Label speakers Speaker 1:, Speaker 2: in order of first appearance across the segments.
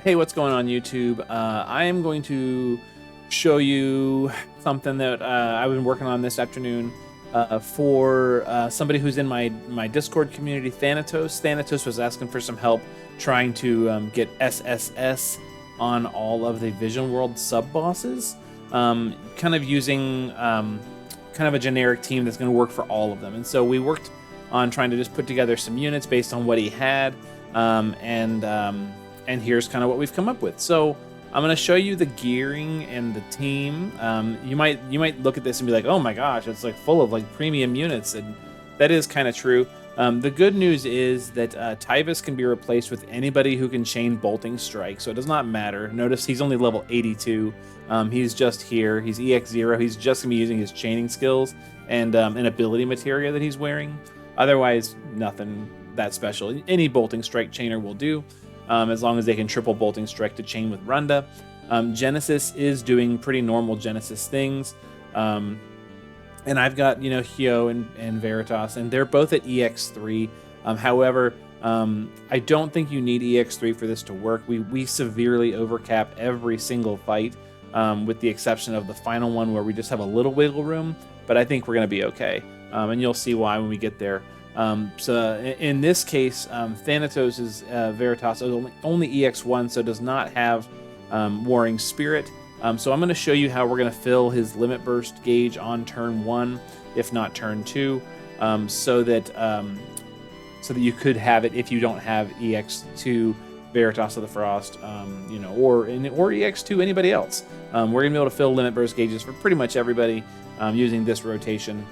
Speaker 1: Hey, what's going on YouTube? I am going to show you something that I've been working on this afternoon for somebody who's in my Discord community, Thanatos. Thanatos was asking for some help trying to get SSS on all of the Vision World sub-bosses, kind of using kind of a generic team that's going to work for all of them. And so we worked on trying to just put together some units based on what he had, and here's kind of what we've come up with. So I'm going to show you the gearing and the team. You might look at this and be like, oh my gosh, it's like full of like premium units, and that is kind of true. The good news is that Tyvis can be replaced with anybody who can chain Bolting Strike, so it does not matter. Notice he's only level 82. He's just here. He's EX0. He's just going to be using his chaining skills and an ability materia that he's wearing. Otherwise, nothing that special. Any Bolting Strike chainer will do. As long as they can triple Bolting Strike to chain with Runda. Genesis is doing pretty normal Genesis things. And I've got, Hyo and Veritas, and they're both at EX3. However, I don't think you need EX3 for this to work. We severely overcap every single fight, with the exception of the final one where we just have a little wiggle room, but I think we're going to be okay. And you'll see why when we get there. So in this case, Thanatos' Veritas is only EX1, so does not have Warring Spirit. So I'm going to show you how we're going to fill his Limit Burst gauge on turn 1, if not turn 2, so that you could have it if you don't have EX2 Veritas of the Frost, or EX2 anybody else. We're going to be able to fill Limit Burst gauges for pretty much everybody using this rotation.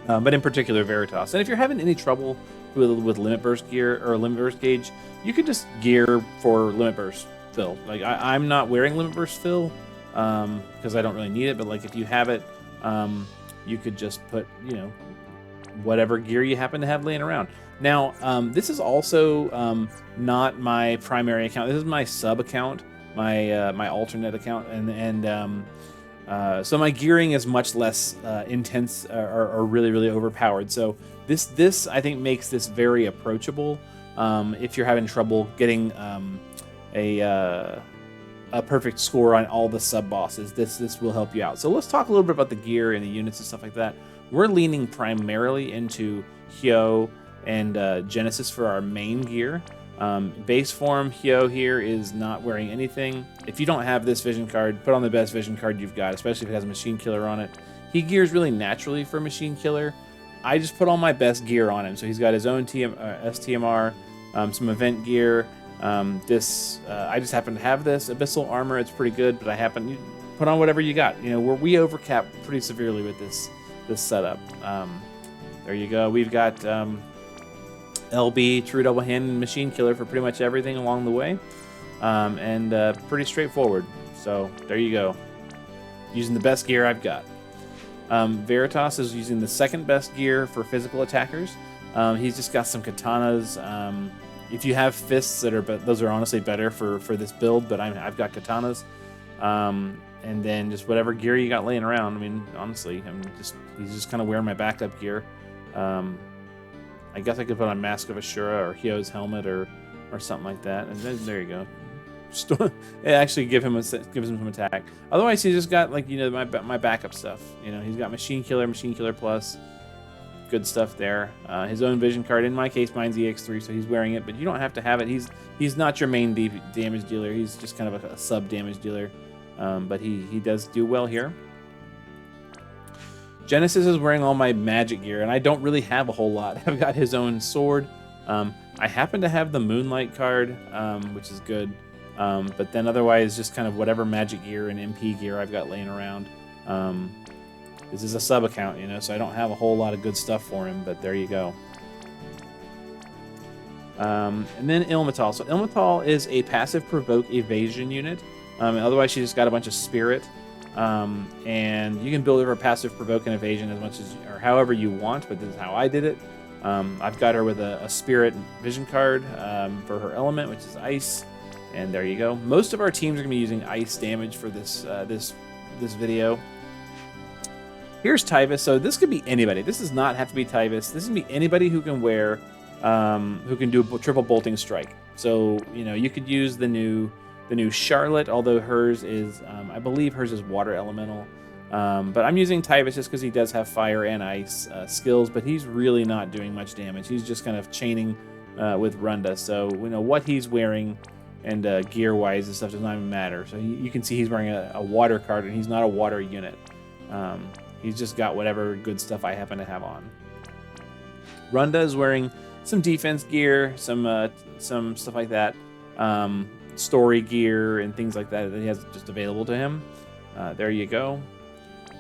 Speaker 1: But in particular Veritas. And if you're having any trouble with Limit Burst gear or Limit Burst gauge, you can just gear for Limit Burst fill. Like I'm not wearing Limit Burst fill because I don't really need it. But like if you have it, you could just put whatever gear you happen to have laying around. Now this is also not my primary account. This is my sub account, my alternate account, and so my gearing is much less intense or really overpowered. So this I think makes this very approachable. If you're having trouble getting a perfect score on all the sub bosses, this will help you out. So let's talk a little bit about the gear and the units and stuff like that. We're leaning primarily into Hyo and Genesis for our main gear. Base form, Hyo here is not wearing anything. If you don't have this vision card, put on the best vision card you've got, especially if it has a Machine Killer on it. He gears really naturally for Machine Killer. I just put all my best gear on him. So he's got his own STMR, some event gear. I just happen to have this Abyssal Armor. It's pretty good, but you put on whatever you got. We overcap pretty severely with this setup. There you go. We've got LB, True Double Hand, Machine Killer for pretty much everything along the way, and pretty straightforward. So there you go, using the best gear I've got. Veritas is using the second best gear for physical attackers. He's just got some katanas. If you have fists those are honestly better for this build, but I've got katanas. And then just whatever gear you got laying around. I mean, honestly, he's just kind of wearing my backup gear. I guess I could put on Mask of Ashura or Hyo's helmet or something like that, and then there you go. It actually gives him some attack. Otherwise, he's just got my backup stuff. He's got Machine Killer Plus, good stuff there. His own vision card. In my case, mine's EX3, so he's wearing it, but you don't have to have it. He's not your main damage dealer. He's just kind of a sub damage dealer, but he does do well here. Genesis is wearing all my magic gear, and I don't really have a whole lot. I've got his own sword. I happen to have the Moonlight card, which is good. But then otherwise, just kind of whatever magic gear and MP gear I've got laying around. This is a sub account, so I don't have a whole lot of good stuff for him, but there you go. And then Ilmatal. So Ilmatal is a passive provoke evasion unit. Otherwise, she just got a bunch of spirit. And you can build her passive provoke and evasion as much as or however you want, but this is how I did it. I've got her with a spirit vision card for her element, which is ice, and there you go. Most of our teams are going to be using ice damage for this video. Here's Tyvis. So this could be anybody. This does not have to be Tyvis. This can be anybody who can wear who can do a triple bolting strike. So you could use the new Charlotte, although hers is I believe hers is water elemental. But I'm using Tyvus just because he does have fire and ice skills, but he's really not doing much damage. He's just kind of chaining with Runda. So what he's wearing and gear-wise and stuff does not even matter. So you can see he's wearing a water card, and he's not a water unit. He's just got whatever good stuff I happen to have on. Runda is wearing some defense gear, some stuff like that, story gear and things like that he has just available to him. There you go.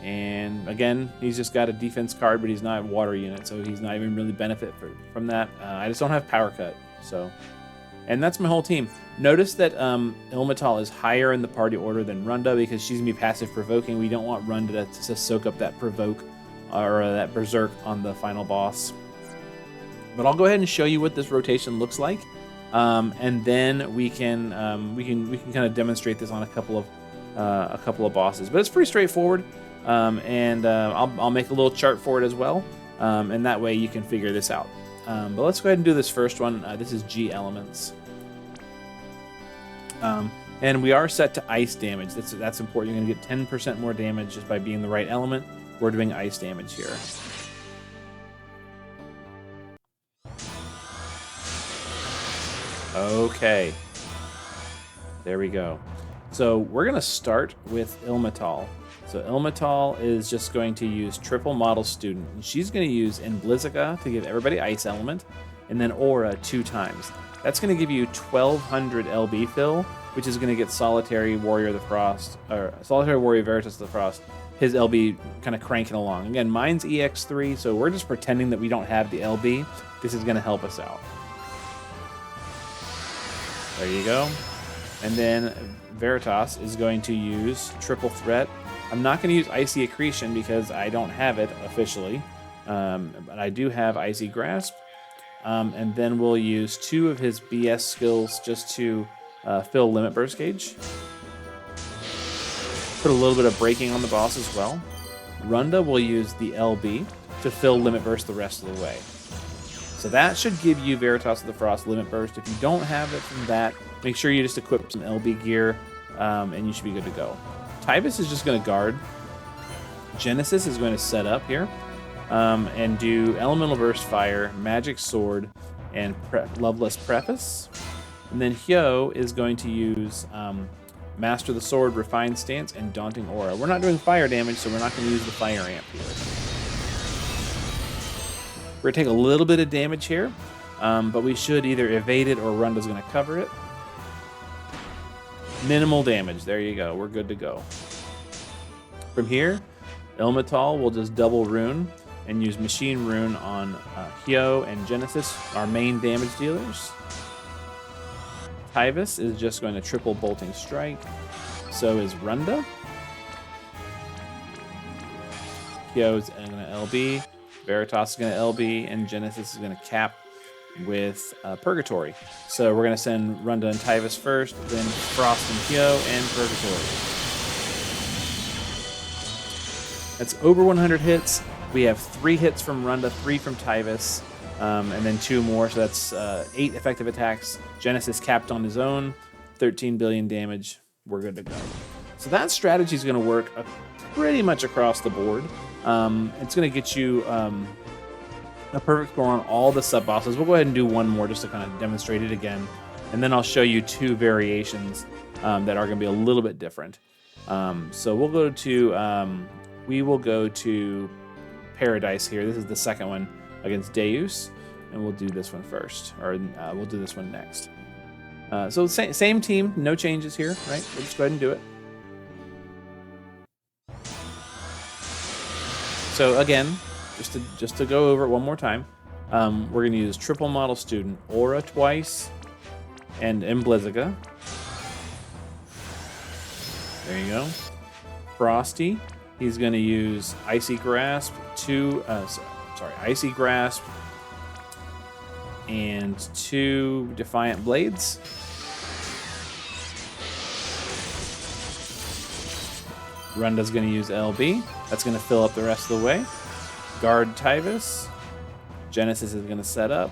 Speaker 1: And again, he's just got a defense card, but he's not a water unit, so he's not even really benefit from that. I just don't have power cut, so. And that's my whole team. Notice that Ilmatal is higher in the party order than Runda because she's gonna be passive provoking. We don't want Runda to soak up that provoke or that berserk on the final boss. But I'll go ahead and show you what this rotation looks like, and then we can kind of demonstrate this on a couple of bosses. But it's pretty straightforward. I'll make a little chart for it as well, and that way you can figure this out. But let's go ahead and do this first one. This is G elements, and we are set to ice damage. That's important. You're going to get 10% more damage just by being the right element. We're doing ice damage here. Okay, there we go. So we're going to start with Ilmatal. So Ilmatal is just going to use triple model student. And she's going to use Blizzica to give everybody ice element, and then Aura 2 times. That's going to give you 1200 LB fill, which is going to get Solitary Warrior of the Frost, or Solitary Warrior Veritas of the Frost, his LB kind of cranking along. Again, mine's EX3, so we're just pretending that we don't have the LB. This is going to help us out. There you go. And then Veritas is going to use triple threat. I'm not going to use Icy Accretion because I don't have it officially, but I do have Icy Grasp. And then we'll use 2 of his BS skills just to fill Limit Burst Gauge. Put a little bit of breaking on the boss as well. Runda will use the LB to fill Limit Burst the rest of the way. So that should give you Veritas of the Frost Limit Burst. If you don't have it from that, make sure you just equip some LB gear, and you should be good to go. Tyvus is just going to guard. Genesis is going to set up here and do Elemental Burst Fire, Magic Sword, and Loveless Preface. And then Hyo is going to use Master the Sword, Refined Stance, and Daunting Aura. We're not doing fire damage, so we're not going to use the Fire Amp here. We're going to take a little bit of damage here, but we should either evade it or Runda's going to cover it. Minimal damage. There you go. We're good to go. From here, Ilmatal will just double rune and use Machine Rune on Hyo and Genesis, our main damage dealers. Tyvus is just going to triple Bolting Strike. So is Runda. Hyo's going to LB. Veritas is going to LB. And Genesis is going to cap with Purgatory. So we're going to send Runda and Tyvus first, then Frost and Hyo, and Purgatory. That's over 100 hits. We have 3 hits from Runda, 3 from Tyvus, and then 2 more, so that's 8 effective attacks. Genesis capped on his own, 13 billion damage. We're good to go. So that strategy is going to work pretty much across the board. It's going to get you a perfect score on all the sub-bosses. We'll go ahead and do one more just to kind of demonstrate it again. And then I'll show you 2 variations that are going to be a little bit different. So we'll go to, we will go to Paradise here. This is the second one against Deus. And we'll do this one first, or we'll do this one next. So same team, no changes here, right? We'll just go ahead and do it. So again, just to go over it one more time, we're going to use triple model student, Aura twice, and Blizzica. There you go. Frosty, he's going to use Icy Grasp, Icy Grasp, and 2 Defiant Blades. Runda's going to use LB. That's going to fill up the rest of the way. Guard Tyvus. Genesis is going to set up.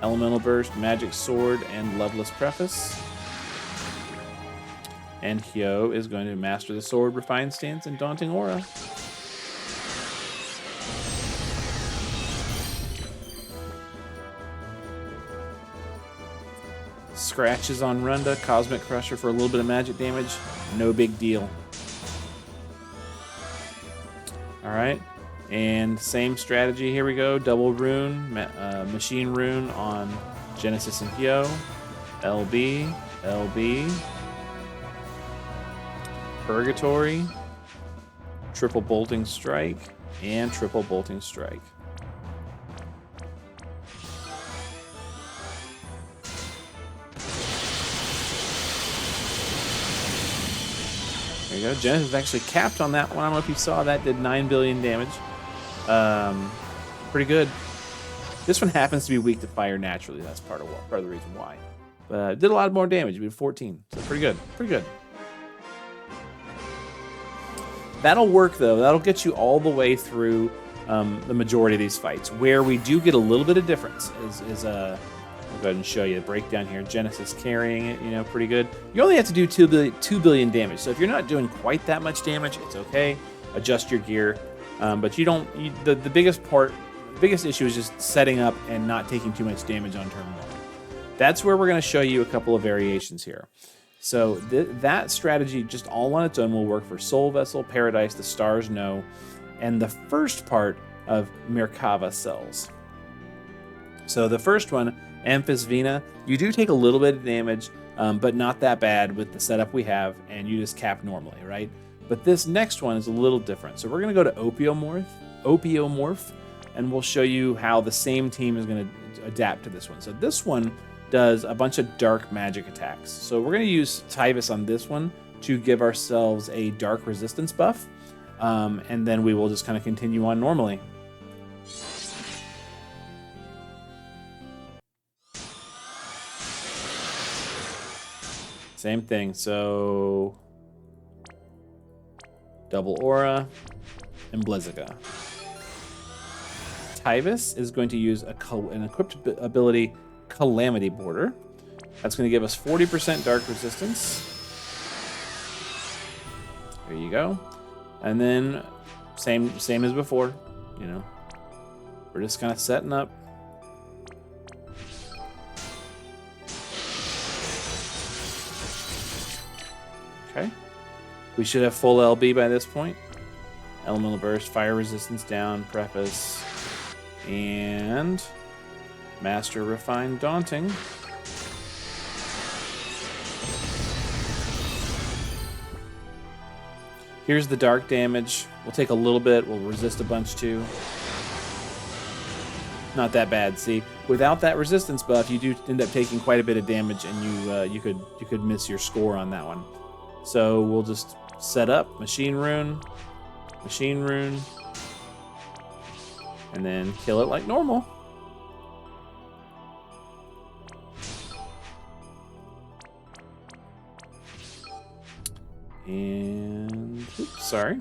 Speaker 1: Elemental Burst, Magic Sword, and Loveless Preface. And Hyo is going to Master the Sword, Refined Stance, and Daunting Aura. Scratches on Runda, Cosmic Crusher for a little bit of magic damage. No big deal. All right. And same strategy, here we go. Double Rune, Machine Rune on Genesis and Hyo. LB, LB. Purgatory. Triple Bolting Strike. And Triple Bolting Strike. There you go. Genesis actually capped on that one. I don't know if you saw that. Did 9 billion damage. Pretty good. This one happens to be weak to fire naturally. That's part of the reason why. But did a lot more damage. We did 14. So pretty good. Pretty good. That'll work though. That'll get you all the way through the majority of these fights. Where we do get a little bit of difference is I'll go ahead and show you the breakdown here. Genesis carrying it, pretty good. You only have to do 2 billion damage. So if you're not doing quite that much damage, it's okay. Adjust your gear. But you don't. The biggest issue is just setting up and not taking too much damage on turn 1. That's where we're going to show you a couple of variations here. So that strategy, just all on its own, will work for Soul Vessel, Paradise, the Stars Know, and the first part of Merkava cells. So the first one, Amphis Vina, you do take a little bit of damage, but not that bad with the setup we have, and you just cap normally, right? But this next one is a little different. So we're going to go to Opiomorph, and we'll show you how the same team is going to adapt to this one. So this one does a bunch of dark magic attacks. So we're going to use Tyvis on this one to give ourselves a dark resistance buff, and then we will just kind of continue on normally. Same thing, so Double Aura and Blizzica. Tyvis is going to use an equipped ability, Calamity Border. That's going to give us 40% dark resistance. There you go. And then same as before, we're just kind of setting up. Okay. We should have full LB by this point. Elemental Burst, Fire Resistance down, Preface, and Master Refined Daunting. Here's the dark damage. We'll take a little bit. We'll resist a bunch too. Not that bad. See, without that resistance buff, you do end up taking quite a bit of damage, and you could miss your score on that one. So we'll just set up Machine Rune, and then kill it like normal. And oops, sorry.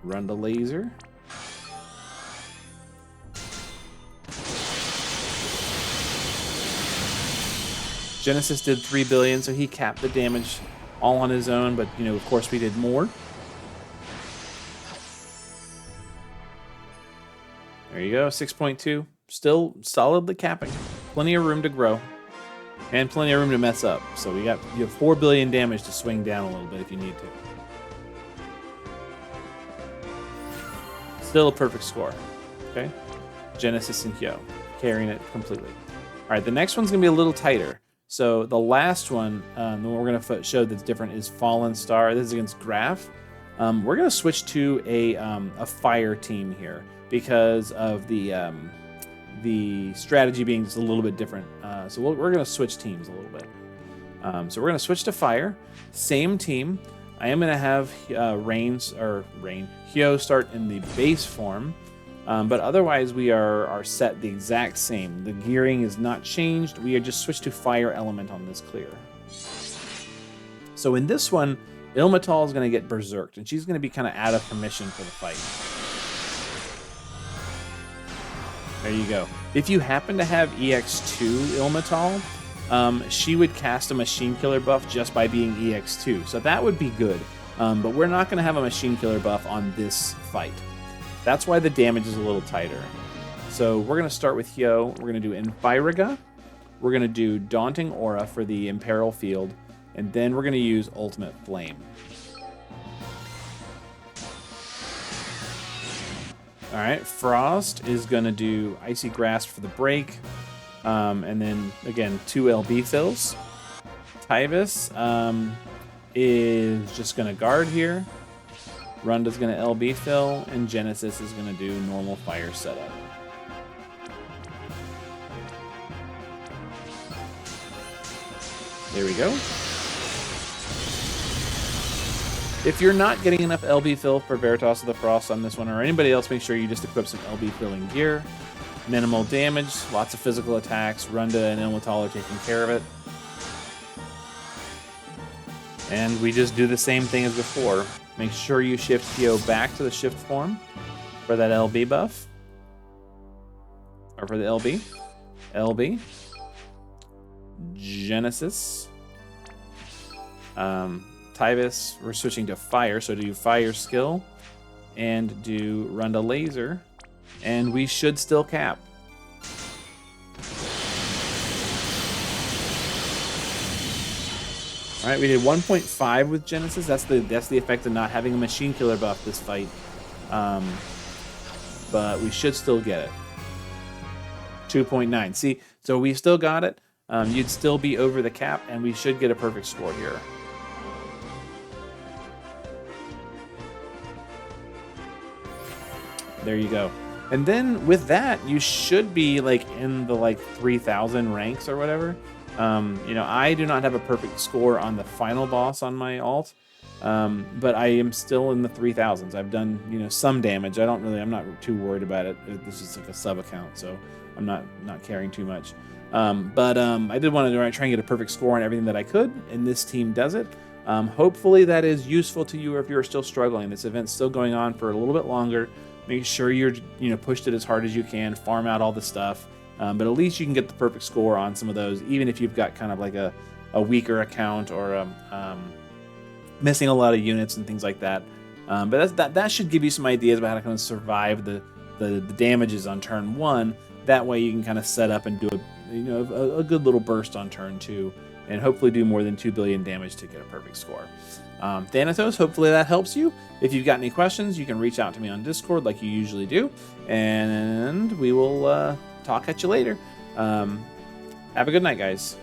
Speaker 1: Run the laser. Genesis did 3 billion, so he capped the damage all on his own, but of course we did more. There you go, 6.2. Still solidly capping. Plenty of room to grow. And plenty of room to mess up. So you have 4 billion damage to swing down a little bit if you need to. Still a perfect score. Okay? Genesis and Hyo carrying it completely. All right, the next one's going to be a little tighter. So the last one, the one we're going to show that's different, is Fallen Star. This is against Graf. We're going to switch to a fire team here because of the strategy being just a little bit different. So we're going to switch teams a little bit. So we're going to switch to fire. Same team. I am going to have Hyo start in the base form. But otherwise, we are set the exact same. The gearing is not changed. We are just switched to fire element on this clear. So in this one, Ilmatal is going to get berserked, and she's going to be kind of out of commission for the fight. There you go. If you happen to have EX2 Ilmatal, she would cast a Machine Killer buff just by being EX2. So that would be good. But we're not going to have a Machine Killer buff on this fight. That's why the damage is a little tighter. So we're going to start with Hyo. We're going to do Enviriga. We're going to do Daunting Aura for the Imperil Field. And then we're going to use Ultimate Flame. All right, Frost is going to do Icy Grasp for the break. And then, again, 2 LB fills. Tyvis is just going to guard here. Runda's going to LB fill. And Genesis is going to do normal fire setup. There we go. If you're not getting enough LB fill for Veritas of the Frost on this one, or anybody else, make sure you just equip some LB filling gear. Minimal damage, lots of physical attacks. Runda and Ilmatal are taking care of it. And we just do the same thing as before. Make sure you shift Hyo back to the shift form for that LB buff. Or for the LB. LB. Genesis. Tyvis, we're switching to fire, so do fire skill and do Runda laser, and we should still cap. All right, we did 1.5 with Genesis. That's the effect of not having a Machine Killer buff this fight, but we should still get it. 2.9. See, so we still got it. You'd still be over the cap, and we should get a perfect score here. There you go. And then with that, you should be like in the like 3,000 ranks or whatever. You know, I do not have a perfect score on the final boss on my alt, but I am still in the 3,000s. I've done, you know, some damage. I'm not too worried about it. This is like a sub account, so I'm not caring too much. But I did want to try and get a perfect score on everything that I could, and this team does it. Hopefully that is useful to you if you're still struggling. This event's still going on for a little bit longer. Make sure you're, pushed it as hard as you can, farm out all the stuff. But at least you can get the perfect score on some of those, even if you've got kind of like a weaker account or missing a lot of units and things like that. But that should give you some ideas about how to kind of survive the damages on turn 1. That way you can kind of set up and do a good little burst on turn 2, and hopefully do more than 2 billion damage to get a perfect score. Thanatos, hopefully that helps you. If you've got any questions, you can reach out to me on Discord like you usually do, and we will talk at you later. Have a good night, guys.